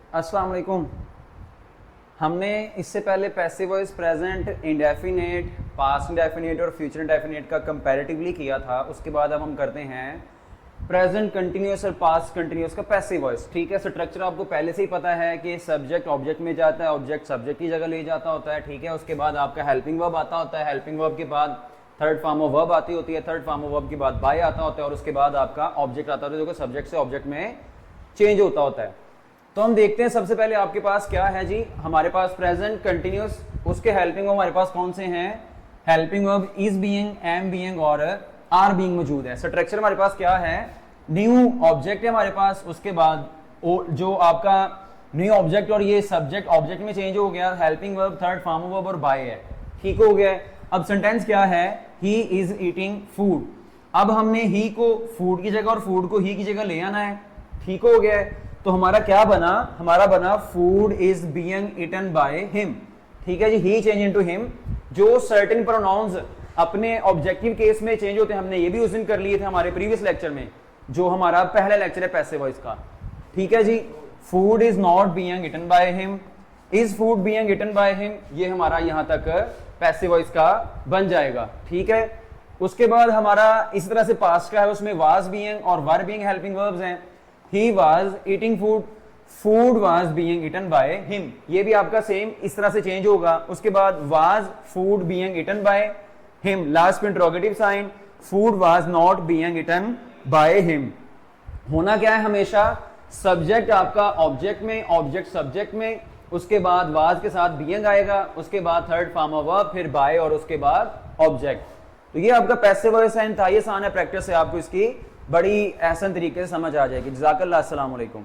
अस्सलाम वालेकुम। हमने इससे पहले passive voice, present indefinite, past indefinite और फ्यूचर इंडेफिनेट का कंपैरेटिवली किया था। उसके बाद अब हम करते हैं प्रेजेंट कंटिन्यूस और पास्ट कंटिन्यूस का पैसिव वॉइस। ठीक है, स्ट्रक्चर आपको पहले से ही पता है कि सब्जेक्ट ऑब्जेक्ट में जाता है, ऑब्जेक्ट सब्जेक्ट की जगह ले जाता होता है। ठीक है, उसके बाद आपका हेल्पिंग वर्ब आता होता है, हेल्पिंग वर्ब के बाद थर्ड फॉर्म ऑफ वर्ब आती होती है, थर्ड फॉर्म ऑफ वर्ब के बाद बाय आता होता है और उसके बाद आपका ऑब्जेक्ट आता होता है जो कि सब्जेक्ट से ऑब्जेक्ट में चेंज होता होता है। तो हम देखते हैं सबसे पहले आपके पास क्या है जी। हमारे पास प्रेजेंट कंटिन्यूस, उसके हेल्पिंग वर्ब हमारे पास कौन से हैं? Helping verb is being, am being और आर बीइंग मौजूद है। स्ट्रक्चर हमारे पास क्या है? न्यू ऑब्जेक्ट है हमारे पास, उसके बाद जो आपका न्यू ऑब्जेक्ट और ये सब्जेक्ट ऑब्जेक्ट में चेंज हो गया, helping verb, third form of verb और बाय है। ठीक हो गया। अब सेंटेंस क्या है? He is eating food. अब हमने ही को फूड की जगह और फूड को ही की जगह ले आना है। ठीक हो गया। तो हमारा क्या बना? हमारा बना food is being eaten by him. ठीक है जी, ही चेंज इनटू हिम। जो सर्टेन प्रोनाउंस अपने ऑब्जेक्टिव केस में चेंज होते हैं, हमने ये भी उस दिन कर लिए थे हमारे प्रीवियस लेक्चर में, जो हमारा पहला लेक्चर है पैसिव वॉइस का। ठीक है जी, food is not being eaten by him, is food being eaten by him, ये हमारा यहां तक पैसिव वॉइस का बन जाएगा। ठीक है, उसके बाद हमारा इस तरह से पास्ट का है, उसमें वाज बीइंग और वर बीइंग हेल्पिंग वर्ब्स हैं। He was eating food, food was being eaten by him, ये भी आपका सेम इस तरह से चेंज होगा। उसके बाद was food being eaten by him, last में interrogative sign, food was not being eaten by him. होना क्या है हमेशा? सब्जेक्ट आपका ऑब्जेक्ट में, ऑब्जेक्ट सब्जेक्ट में, उसके बाद वाज के साथ बीइंग आएगा, उसके बाद थर्ड फॉर्म ऑफ वर्ब, फिर बाय और उसके बाद ऑब्जेक्ट। तो ये आपका पैसिव वॉइस है। इंतहाई आसान है, प्रैक्टिस से आपको इसकी बड़ी आसान तरीके से समझ आ जाएगी। जज़ाकल्लाह, अस्सलाम वालेकुम।